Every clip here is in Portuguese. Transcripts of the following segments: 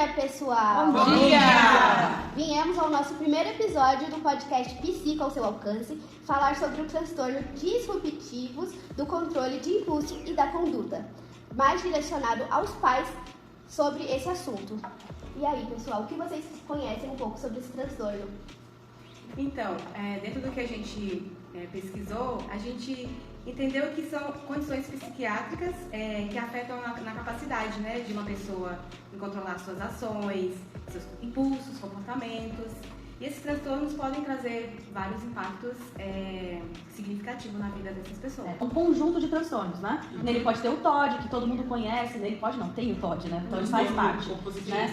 dia, pessoal! Bom dia! Viemos ao nosso primeiro episódio do podcast Psico ao seu alcance, falar sobre o transtorno disruptivos do controle de impulso e da conduta, mais direcionado aos pais sobre esse assunto. E aí, pessoal, o que vocês conhecem um pouco sobre esse transtorno? Então, dentro do que a gente pesquisou, a gente entendeu que são condições psiquiátricas que afetam na capacidade, né, de uma pessoa em controlar suas ações, seus impulsos, comportamentos. E esses transtornos podem trazer vários impactos significativos na vida dessas pessoas. Um conjunto de transtornos, né? Nele pode ter o TOD, que todo mundo conhece, nele pode não, tem o TOD, né? O TOD faz parte. Né?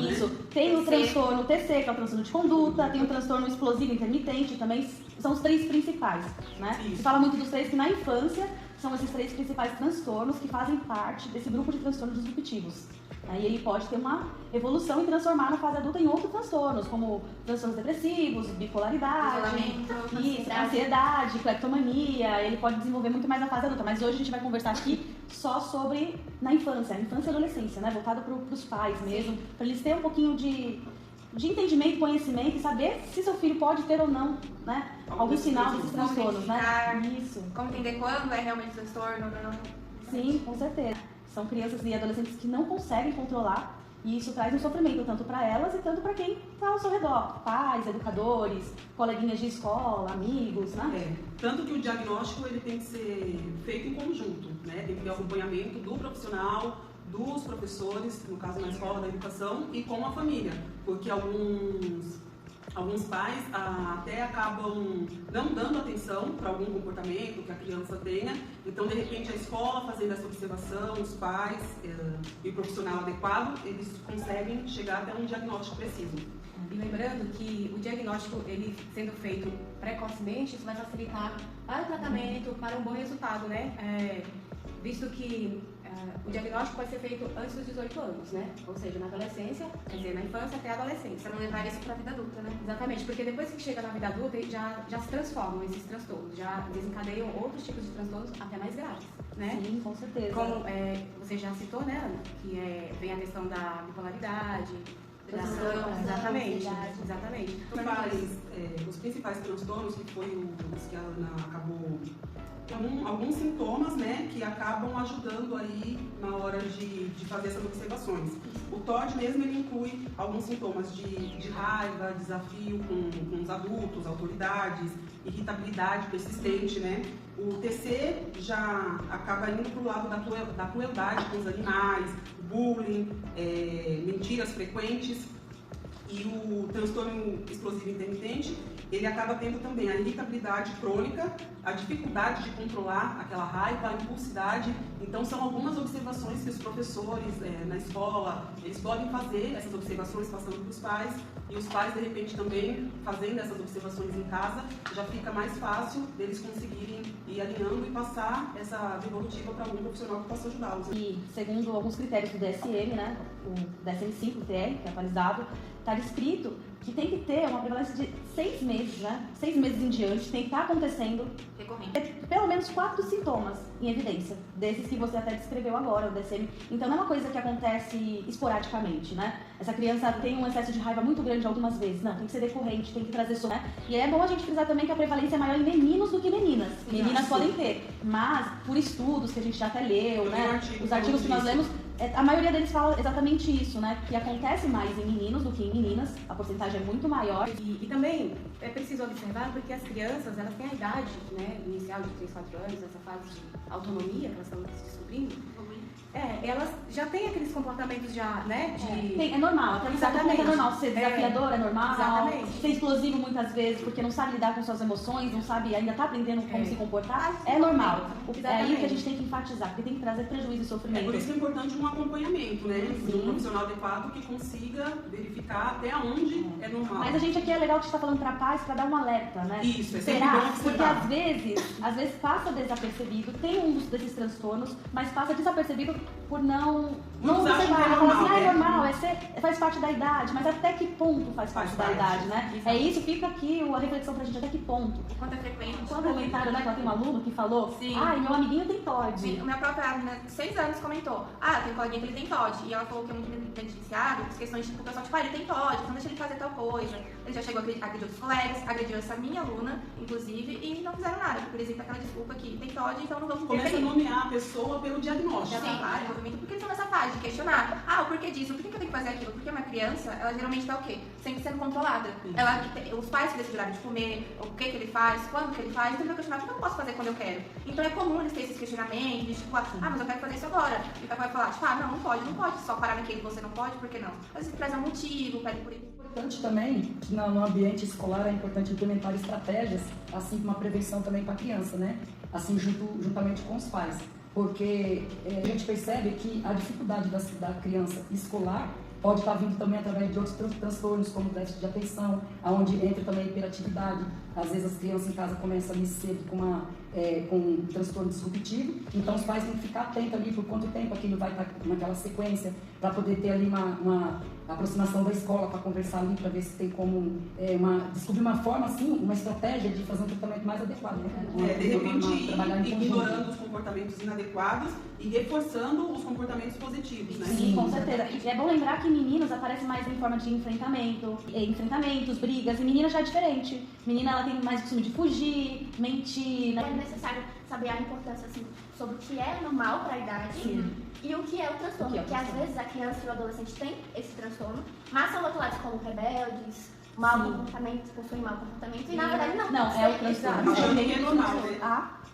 Isso. Tem o transtorno TC, que é o transtorno de conduta, tem o transtorno explosivo intermitente, também são os três principais, né? Se fala muito dos três que na infância são esses três principais transtornos que fazem parte desse grupo de transtornos disruptivos. Aí ele pode ter uma evolução e transformar na fase adulta em outros transtornos, como transtornos depressivos, bipolaridade, ansiedade, cleptomania. Ele pode desenvolver muito mais na fase adulta, mas hoje a gente vai conversar aqui só sobre na infância e adolescência, né? Voltado para os pais mesmo, para eles terem um pouquinho de entendimento, conhecimento e saber se seu filho pode ter ou não, né? Algum sinal desses transtornos, né? Isso. Como entender quando é realmente transtorno ou não. Sim, com certeza. São crianças e adolescentes que não conseguem controlar e isso traz um sofrimento tanto para elas e tanto para quem está ao seu redor, pais, educadores, coleguinhas de escola, amigos, né? Tanto que o diagnóstico ele tem que ser feito em conjunto, né? Tem que ter acompanhamento do profissional, dos professores, no caso na escola da educação, e com a família, porque alguns pais até acabam não dando atenção para algum comportamento que a criança tenha, então de repente a escola fazendo essa observação, os pais e o profissional adequado, eles conseguem chegar até um diagnóstico preciso. E lembrando que o diagnóstico, ele sendo feito precocemente, isso vai facilitar para o tratamento, para um bom resultado, né? Visto que o diagnóstico pode ser feito antes dos 18 anos, né? Ou seja, na adolescência, quer dizer, na infância até a adolescência. Para não levar isso para a vida adulta, né? Exatamente, porque depois que chega na vida adulta, já se transformam esses transtornos, já desencadeiam outros tipos de transtornos até mais graves, né? Sim, com certeza. Como você já citou, né, Ana? Que vem a questão da bipolaridade, exatamente. Os principais transtornos, que foi os que a Ana acabou... Alguns sintomas, né, que acabam ajudando aí na hora de fazer essas observações. O TOD mesmo, ele inclui alguns sintomas de raiva, desafio com os adultos, autoridades, irritabilidade persistente, né? O TC já acaba indo para o lado da crueldade com os animais, bullying, mentiras frequentes. E o transtorno explosivo intermitente, ele acaba tendo também a irritabilidade crônica, a dificuldade de controlar aquela raiva, a impulsividade. Então são algumas observações que os professores na escola, eles podem fazer essas observações passando para os pais, e os pais de repente também fazendo essas observações em casa, já fica mais fácil deles conseguirem ir alinhando e passar essa devolutiva para algum profissional que possa ajudá-los. E segundo alguns critérios do DSM, né, o DSM-5-TR, que é atualizado, está descrito que tem que ter uma prevalência de 6 meses, né? 6 meses em diante, tem que estar acontecendo pelo menos 4 sintomas em evidência, desses que você até descreveu agora, o DSM. Então não é uma coisa que acontece esporadicamente, né? Essa criança tem um excesso de raiva muito grande algumas vezes, não, tem que ser decorrente, tem que trazer só, né? E é bom a gente frisar também que a prevalência é maior em meninos do que meninas. Meninas podem ter, mas por estudos que a gente já até leu, né? Os artigos que nós lemos, a maioria deles fala exatamente isso, né? Que acontece mais em meninos do que em meninas, a porcentagem é muito maior. E também é preciso observar porque as crianças, elas têm a idade, né, inicial de 3, 4 anos, essa fase de autonomia que elas estão se descobrindo. Elas já têm aqueles comportamentos já, né, é normal, até exatamente. É normal ser desafiador, é normal. Exatamente. Ser explosivo muitas vezes porque não sabe lidar com suas emoções, não sabe, ainda está aprendendo como se comportar, é normal. É aí que a gente tem que enfatizar, porque tem que trazer prejuízo e sofrimento. Por isso é importante um acompanhamento, né, de um profissional adequado que consiga verificar até onde é normal. Mas a gente aqui é legal que está falando para pais, para dar um alerta, né? Isso, será? Porque às vezes passa desapercebido, tem um desses transtornos, mas passa desapercebido por não Muitos acham observar, que é falar assim, normal, é né? normal, faz parte da idade, mas até que ponto faz parte da idade, né? Exato. É isso, fica aqui a reflexão pra gente, até que ponto. O quanto é frequente. Quando comentário, né, que ela tem um aluno que falou, Sim. ai, meu amiguinho tem TOD. Sim, a minha própria aluna de 6 anos comentou, tem um coleguinha que ele tem TOD. E ela falou que é muito negligenciado, as questões tipo, o pessoal, tipo, ele tem TOD, então deixa ele fazer tal coisa. Ele já chegou a agredir outros colegas, agrediu essa minha aluna, inclusive, e não fizeram nada, porque eles aquela desculpa que tem TOD, então não vamos Começa a interferir. nomear a pessoa pelo diagnóstico. Sim, desenvolvimento, porque eles estão nessa fase de questionar. O porquê disso? Por que eu tenho que fazer aquilo? Porque uma criança, ela geralmente tá o quê? Sempre sendo controlada. Os pais que decidem de comer, o que ele faz, quando que ele faz, então ele vai questionar o que eu não posso fazer quando eu quero. Então é comum eles terem esses questionamentos, de, tipo, mas eu quero fazer isso agora. E o pai vai falar, tipo, não pode só parar naquele que você não pode, por que não? Às vezes traz um motivo, pede por isso. É importante também que no ambiente escolar é importante implementar estratégias, assim como a prevenção também para a criança, né? Assim, juntamente com os pais. Porque a gente percebe que a dificuldade da criança escolar pode estar vindo também através de outros transtornos, como déficit de atenção, onde entra também a hiperatividade. Às vezes as crianças em casa começam ali cedo com um transtorno disruptivo, então os pais têm que ficar atentos ali por quanto tempo aquilo vai estar naquela sequência, para poder ter ali uma aproximação da escola, para conversar ali, para ver se tem como descobrir uma forma, assim, uma estratégia de fazer um tratamento mais adequado. Né? De repente, trabalhar em ignorando os comportamentos inadequados e reforçando os comportamentos positivos, né? Sim, com certeza. E é bom lembrar que meninos aparecem mais em forma de enfrentamentos, brigas, e menina já é diferente. Menina, ela tem mais costume de fugir, mentir, É né? necessário saber a importância assim, sobre o que é normal para a idade e o que é o transtorno. Porque às vezes a criança e o adolescente têm esse transtorno, mas são rotulados como rebeldes, mau comportamento, possuem mau comportamento, e na verdade não. Não, é o transtorno. Achando que é normal,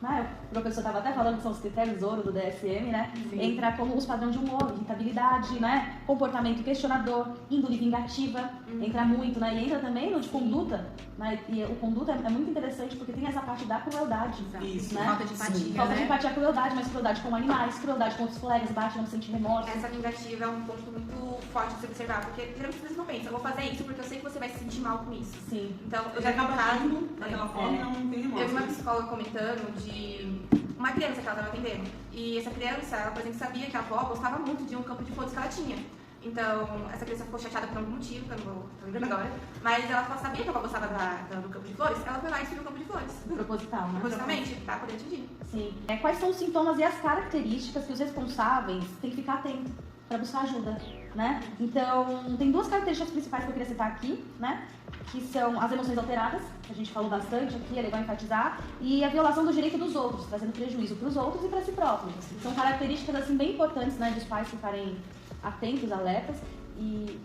né? O professor estava até falando que são os critérios ouro do DSM, né? Entra como os padrões de humor, irritabilidade, né? Comportamento questionador, índole vingativa, entra muito, né? E entra também no de conduta, né? E o conduta é muito interessante porque tem essa parte da crueldade, Isso. né? Falta de empatia, Falta de né? empatia, crueldade, mas crueldade com animais, crueldade com os colegas, bate, não sente remorso. Essa vingativa é um ponto muito forte de se observar, porque geralmente vocês não pensam, eu vou fazer isso porque eu sei que você vai se sentir mal com isso. Sim. Então, eu Ele já vi um acaba caso, agindo daquela forma e não tem eu vi uma remorso. psicóloga comentando de uma criança que ela estava atendendo. E essa criança, ela, por exemplo, sabia que a avó gostava muito de um campo de flores que ela tinha. Então, essa criança ficou chateada por algum motivo, que eu não tô lembrando agora, mas ela sabia que a avó gostava do campo de flores, ela foi lá e destruiu o campo de flores. Proposital, né? Propositalmente, pra poder atingir. Sim. Quais são os sintomas e as características que os responsáveis têm que ficar atentos para buscar ajuda, né? Então, tem duas características principais que eu queria citar aqui, né? Que são as emoções alteradas, que a gente falou bastante aqui, é legal enfatizar, e a violação do direito dos outros, trazendo prejuízo para os outros e para si próprios. São características, assim, bem importantes, né, dos pais ficarem atentos, alertas, e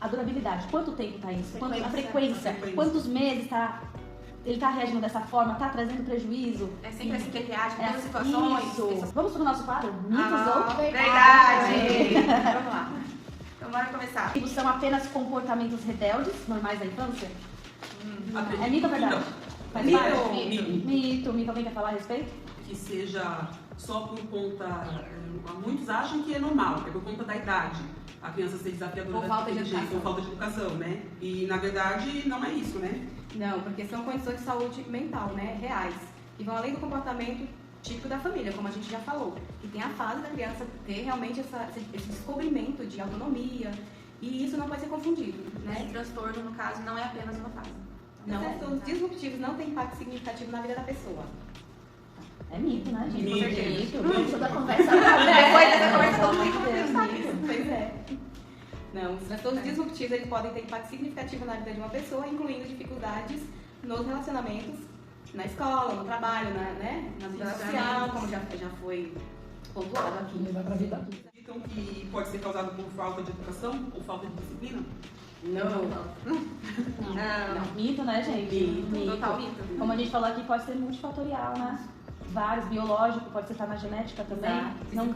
a durabilidade. Quanto tempo está isso? A frequência? Quantos meses ele está reagindo dessa forma? Está trazendo prejuízo? É sempre assim que ele reage, em todas as Isso. situações. Vamos para o nosso quadro? Mitos ou Verdade! Vamos lá. Então, bora começar. são apenas comportamentos rebeldes, normais da infância? É mito ou verdade? Faz Mito. parte? Mito. Alguém quer falar a respeito? Que seja só por conta... Muitos acham que é normal, é por conta da idade. A criança ser desafiadora Ou falta de daquele jeito, educação. ou falta de educação, né? E, na verdade, não é isso, né? Não, porque são condições de saúde mental, né? Reais. E vão além do comportamento típico da família, como a gente já falou. E tem a fase da criança ter realmente esse descobrimento de autonomia. E isso não pode ser confundido, né? Esse transtorno, no caso, não é apenas uma fase. Não, os disruptivos não têm impacto significativo na vida da pessoa. É mito, né, gente? Mito. Isso da conversa. Depois dessa conversa, todo mundo tem que saber isso. Pois é. Não, os transtornos disruptivos eles podem ter impacto significativo na vida de uma pessoa, incluindo dificuldades nos relacionamentos, na escola, no trabalho, na vida social, como já foi pontuado aqui. Levar pra vida adulta. Acreditam que pode ser causado por falta de educação ou falta de disciplina? Não. Mito, né, gente? Total mito. Como a gente falou aqui, pode ser multifatorial, né? Vários, biológico, pode ser na genética também. Exato. Não,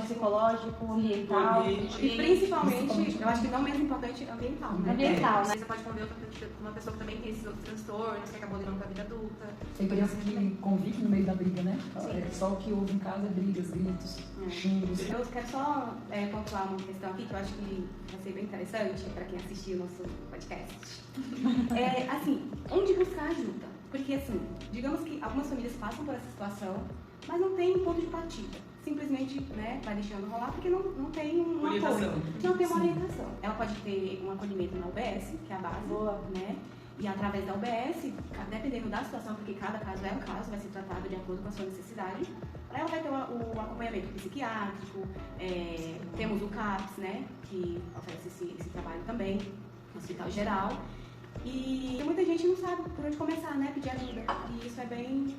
psicológico, ambiental. E principalmente, eu acho que não menos importante, ambiental, né? Ambiental, né? Você pode conviver com uma pessoa que também tem esses outros transtornos, que acabou levando pra vida adulta. Tem criança que convive no meio da briga, né? Só o que houve em casa é brigas, gritos, xingos. Eu quero só pontuar uma questão aqui que eu acho que vai ser bem interessante para quem assistiu o nosso podcast. Assim, onde buscar ajuda? Porque, assim, digamos que algumas famílias passam por essa situação, mas não tem um ponto de partida. simplesmente, né, vai deixando rolar porque não tem um Orientação. apoio, não tem uma orientação. Ela pode ter um acolhimento na UBS, que é a base, né? E através da UBS, dependendo da situação, porque cada caso é um caso, vai ser tratado de acordo com a sua necessidade, ela vai ter o acompanhamento psiquiátrico, temos o CAPS, né, que oferece esse trabalho também, no Hospital Geral. E muita gente não sabe por onde começar, né, pedir ajuda. E isso é bem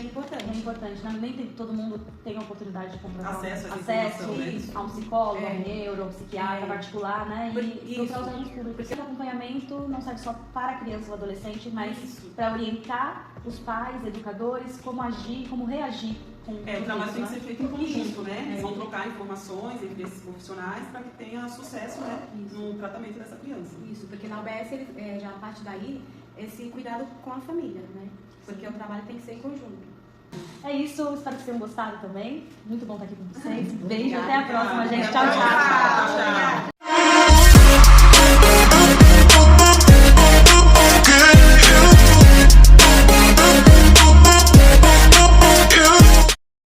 importante. É importante, né? Nem todo mundo tem a oportunidade de comprar Acesso a essa acesso informação, né? a um psicólogo, a um neuro, a um psiquiatra particular, né? E Isso. procurar os órgãos públicos. Porque o acompanhamento não serve só para a criança ou adolescente, mas para orientar os pais, educadores, como agir, como reagir. O trabalho tem que ser feito em conjunto, né? Eles vão trocar informações entre esses profissionais para que tenha sucesso, né, no tratamento dessa criança. Isso, porque na UBS, já a partir daí, esse cuidado com a família, né? Porque o trabalho tem que ser em conjunto. É isso, espero que vocês tenham gostado também. Muito bom estar aqui com vocês. Beijo, Obrigada. até a próxima, gente. Tchau, Até a tchau. próxima. Tchau, tchau.